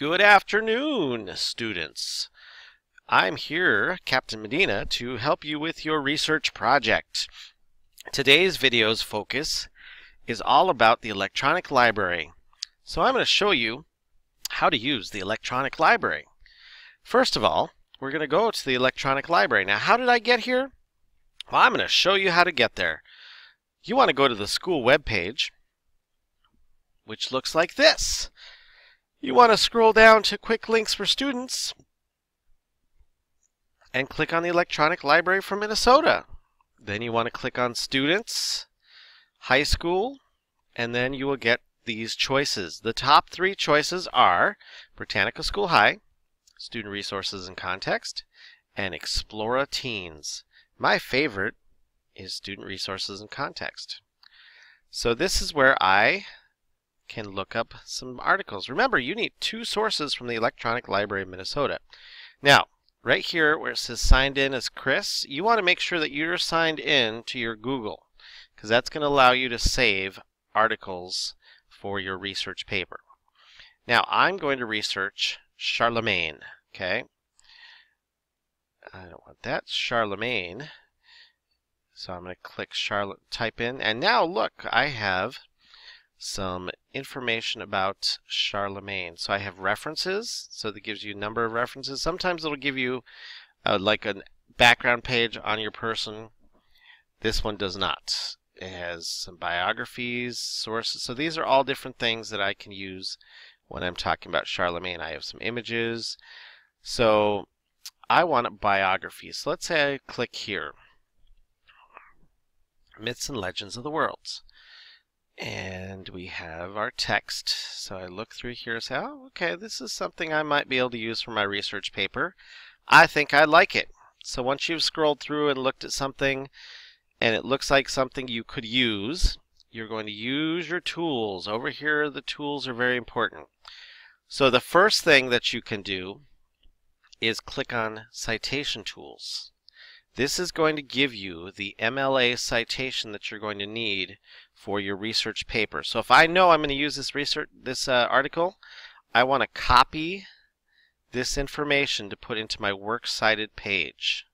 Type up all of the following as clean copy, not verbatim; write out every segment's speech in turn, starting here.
Good afternoon, students. I'm here, Captain Medina, to help you with your research project. Today's video's focus is all about the electronic library. So I'm going to show you how to use the electronic library. First of all, we're going to go to the electronic library. Now, how did I get here? Well, I'm going to show you how to get there. You want to go to the school webpage, which looks like this. You want to scroll down to Quick Links for Students and click on the Electronic Library for Minnesota. Then you want to click on Students, High School, and then you will get these choices. The top three choices are Britannica School High, Student Resources and Context, and Explora Teens. My favorite is Student Resources and Context. So this is where I can look up some articles. Remember, you need two sources from the Electronic Library of Minnesota. Now, right here where it says signed in as Chris, you want to make sure that you're signed in to your Google, because that's going to allow you to save articles for your research paper. Now, I'm going to research Charlemagne. Okay, I don't want that. Charlemagne. So I'm going to click type in, and now look, I have some information about Charlemagne. So I have references, so that gives you a number of references. Sometimes it'll give you like a background page on your person. This one does not. It has some biographies, sources. So these are all different things that I can use when I'm talking about Charlemagne. I have some images. So I want a biography. So let's say I click here. Myths and Legends of the World. And we have our text. So I look through here and say, oh, okay, this is something I might be able to use for my research paper. I think I like it. So once you've scrolled through and looked at something and it looks like something you could use, you're going to use your tools. Over here, the tools are very important. So the first thing that you can do is click on Citation Tools. This is going to give you the MLA citation that you're going to need for your research paper. So if I know I'm going to use this article, I want to copy this information to put into my works cited page.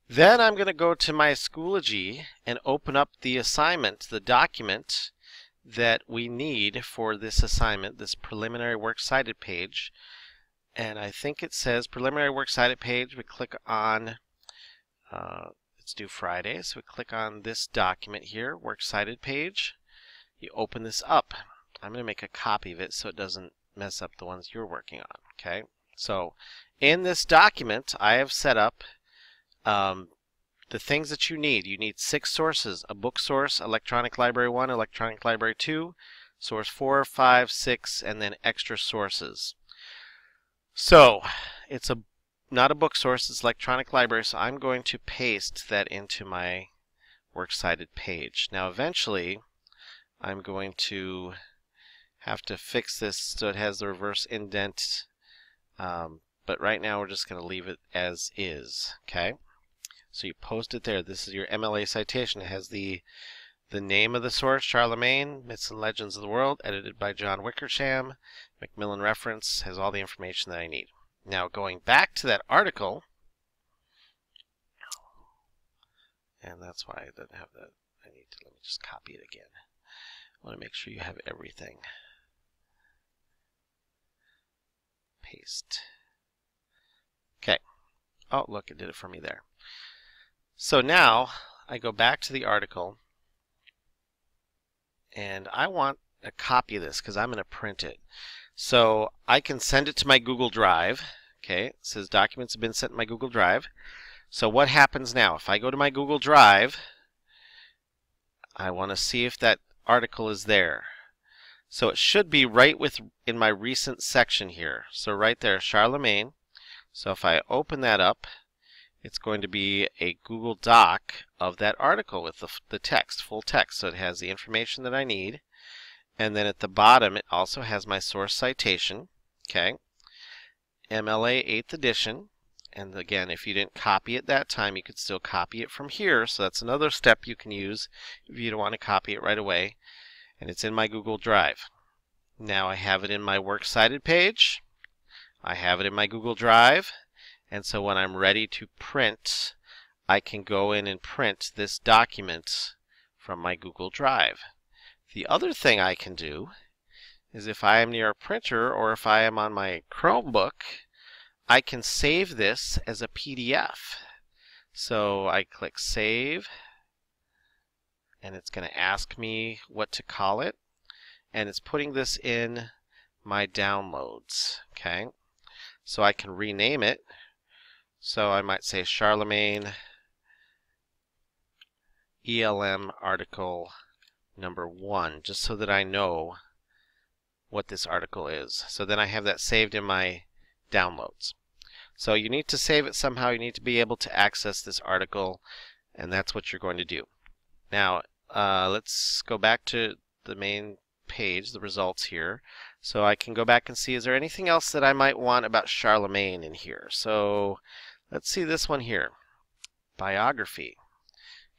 Then I'm going to go to my Schoology and open up the assignment, the document that we need for this assignment, this preliminary works cited page. And I think it says preliminary works cited page. We click on, it's due Friday, so we click on this document here, works cited page. You open this up. I'm going to make a copy of it so it doesn't mess up the ones you're working on. Okay, so in this document, I have set up the things that you need. You need 6 sources: a book source, Electronic Library 1, Electronic Library 2, source 4, 5, 6, and then extra sources. So it's not a book source, it's electronic library, so I'm going to paste that into my works cited page. Now eventually I'm going to have to fix this so it has the reverse indent, but right now we're just going to leave it as is. Okay, so you post it there. This is your MLA citation. It has the name of the source, Charlemagne, Myths and Legends of the World, edited by John Wickersham. Macmillan reference has all the information that I need. Now going back to that article, and that's why I didn't have that. Let me just copy it again. I want to make sure you have everything. Paste. Okay. Oh, look, it did it for me there. So now I go back to the article, and I want a copy of this because I'm going to print it. So I can send it to my Google Drive. Okay, it says documents have been sent to my Google Drive. So what happens now? If I go to my Google Drive, I want to see if that article is there. So it should be right in my recent section here. So right there, Charlemagne. So if I open that up, it's going to be a Google Doc of that article with the text, full text. So it has the information that I need. And then at the bottom, it also has my source citation. Okay, MLA 8th edition. And again, if you didn't copy it that time, you could still copy it from here. So that's another step you can use if you don't want to copy it right away. And it's in my Google Drive. Now I have it in my Works Cited page. I have it in my Google Drive. And so when I'm ready to print, I can go in and print this document from my Google Drive. The other thing I can do is if I am near a printer or if I am on my Chromebook, I can save this as a PDF. So I click Save, and it's going to ask me what to call it, and it's putting this in my downloads. Okay, so I can rename it. So I might say Charlemagne ELM article number 1, just so that I know what this article is. So then I have that saved in my downloads. So you need to save it somehow. You need to be able to access this article, and that's what you're going to do. Now let's go back to the main page, the results here. So I can go back and see, is there anything else that I might want about Charlemagne in here? So let's see this one here, biography.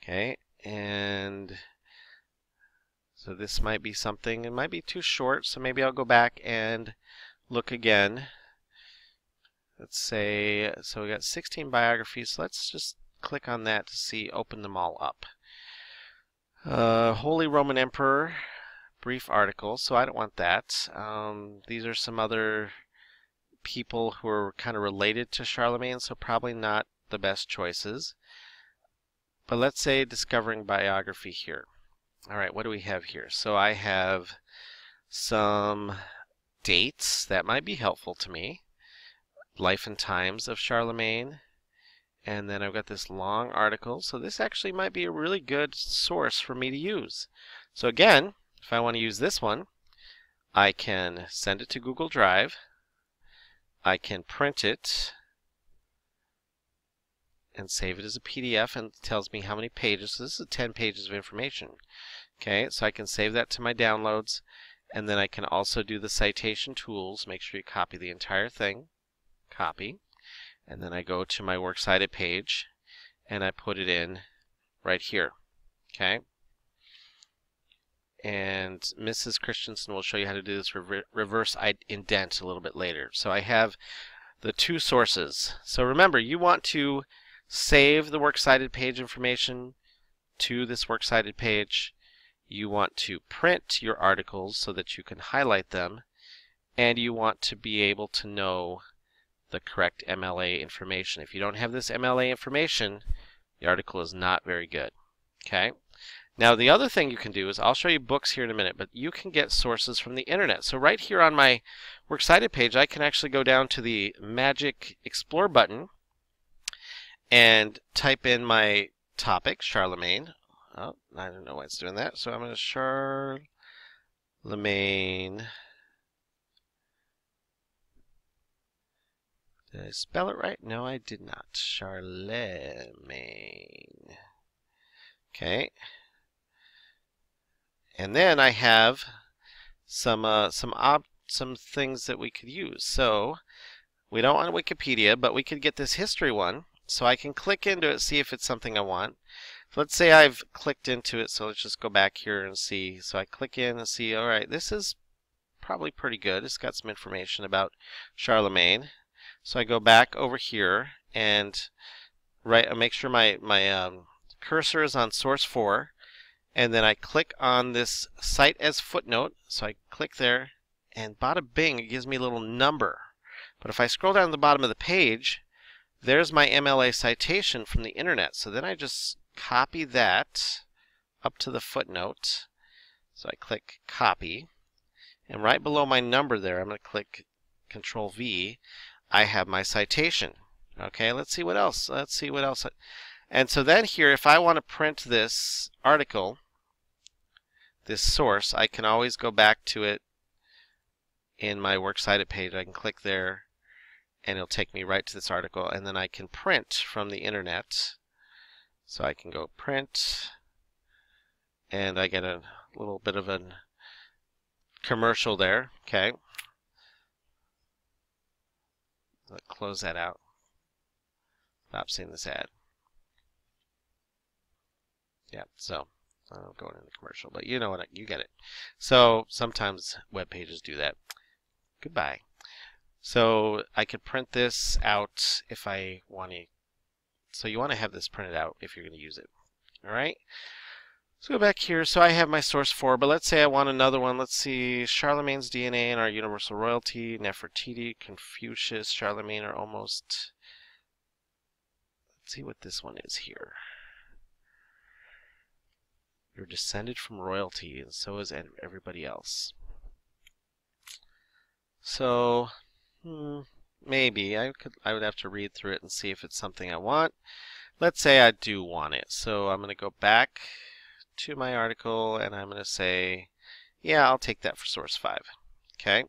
Okay, and so this might be something, it might be too short, so maybe I'll go back and look again. Let's say, so we got 16 biographies, so let's just click on that to see, open them all up. Holy Roman Emperor, brief article, so I don't want that. These are some other people who are kind of related to Charlemagne, so probably not the best choices. But let's say discovering biography here. Alright, what do we have here? So I have some dates that might be helpful to me. Life and Times of Charlemagne. And then I've got this long article. So this actually might be a really good source for me to use. So again, if I want to use this one, I can send it to Google Drive. I can print it and save it as a PDF, and it tells me how many pages. So this is 10 pages of information. Okay, so I can save that to my downloads, and then I can also do the citation tools. Make sure you copy the entire thing. Copy. And then I go to my Works Cited page, and I put it in right here. Okay. And Mrs. Christensen will show you how to do this reverse indent a little bit later. So I have the two sources. So remember, you want to save the Works Cited page information to this Works Cited page. You want to print your articles so that you can highlight them, and you want to be able to know the correct MLA information. If you don't have this MLA information, the article is not very good. Okay. Now the other thing you can do is, I'll show you books here in a minute, but you can get sources from the internet. So right here on my Works Cited page, I can actually go down to the magic Explore button and type in my topic, Charlemagne. Oh, I don't know why it's doing that. So I'm going to Charlemagne. Did I spell it right? No, I did not. Charlemagne. Okay. And then I have some things that we could use. So we don't want Wikipedia, but we could get this history one. So I can click into it, see if it's something I want. So let's say I've clicked into it. So let's just go back here and see. So I click in and see, all right, this is probably pretty good. It's got some information about Charlemagne. So I go back over here and make sure my cursor is on source 4, and then I click on this Cite as Footnote. So I click there, and bada bing, it gives me a little number. But if I scroll down to the bottom of the page, there's my MLA citation from the internet. So then I just copy that up to the footnote. So I click Copy, and right below my number there, I'm going to click Control V. I have my citation. Okay, let's see what else. Let's see what else. And so then here, if I want to print this article, this source, I can always go back to it in my Works Cited page. I can click there, and it'll take me right to this article, and then I can print from the internet. So I can go print, and I get a little bit of a commercial there. Okay. Let's close that out. Stop seeing this ad. Yeah, so I'm going into commercial, but you know what, you get it. So sometimes web pages do that. Goodbye. So I could print this out if I want to. So you want to have this printed out if you're going to use it. All right. So go back here. So I have my source 4, but let's say I want another one. Let's see. Charlemagne's DNA and our universal royalty. Nefertiti, Confucius, Charlemagne are almost. Let's see what this one is here. You're descended from royalty, and so is everybody else. So, maybe I would have to read through it and see if it's something I want. Let's say I do want it. So I'm going to go back to my article, and I'm going to say, yeah, I'll take that for source 5. Okay.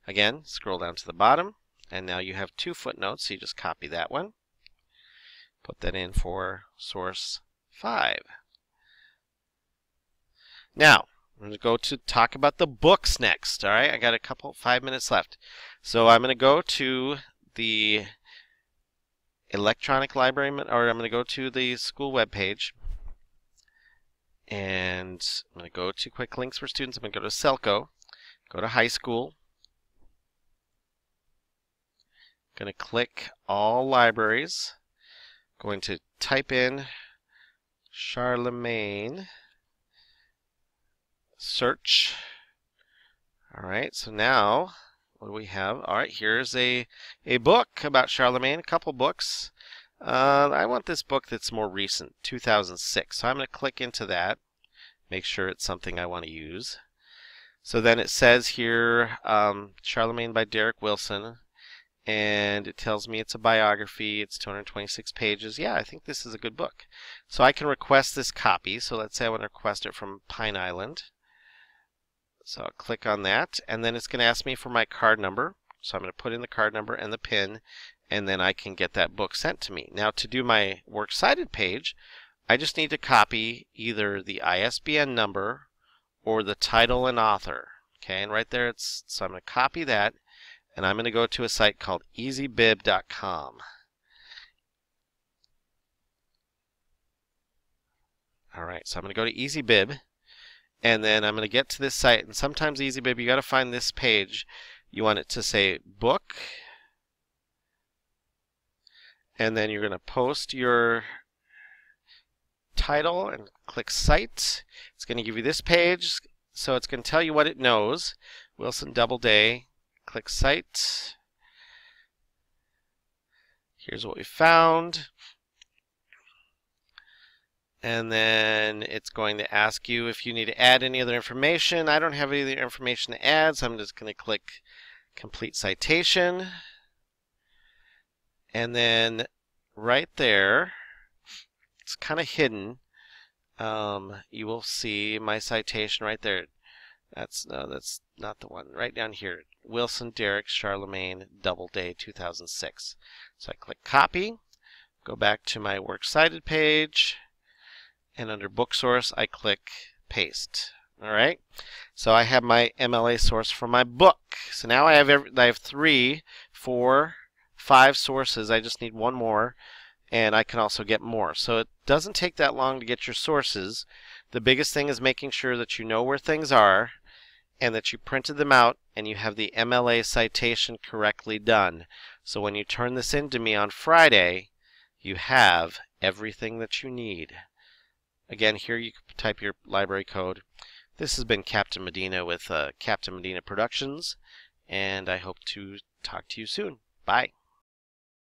Again, scroll down to the bottom, and now you have 2 footnotes. So you just copy that one, put that in for source 5. Now, I'm going to go to talk about the books next. All right, I got 5 minutes left. So I'm going to go to the electronic library, or I'm going to go to the school web page, and I'm going to go to Quick Links for Students. I'm going to go to Selco, go to High School. I'm going to click All Libraries. I'm going to type in Charlemagne. Search. All right, so now what do we have? All right, here's a book about Charlemagne, a couple books. I want this book that's more recent, 2006. So I'm going to click into that, make sure it's something I want to use. So then it says here, Charlemagne by Derek Wilson, and it tells me it's a biography. It's 226 pages. Yeah, I think this is a good book. So I can request this copy. So let's say I want to request it from Pine Island. So I'll click on that, and then it's going to ask me for my card number. So I'm going to put in the card number and the PIN, and then I can get that book sent to me. Now to do my Works Cited page, I just need to copy either the ISBN number or the title and author. Okay, and right there so I'm going to copy that, and I'm going to go to a site called EasyBib.com. All right, so I'm going to go to EasyBib. And then I'm going to get to this site, and sometimes EasyBib, you got to find this page. You want it to say book, and then you're going to post your title and click Cite. It's going to give you this page, so it's going to tell you what it knows. Wilson Doubleday. Click Cite. Here's what we found. And then it's going to ask you if you need to add any other information. I don't have any other information to add, so I'm just going to click Complete Citation. And then right there, it's kind of hidden. You will see my citation right there. That's not the one. Right down here, Wilson Derek Charlemagne Doubleday 2006. So I click Copy, go back to my Works Cited page, and under Book Source, I click Paste. All right. So I have my MLA source for my book. So now I have 3, 4, 5 sources. I just need one more, and I can also get more. So it doesn't take that long to get your sources. The biggest thing is making sure that you know where things are, and that you printed them out, and you have the MLA citation correctly done. So when you turn this in to me on Friday, you have everything that you need. Again, here you can type your library code. This has been Captain Medina with Captain Medina Productions, and I hope to talk to you soon. Bye.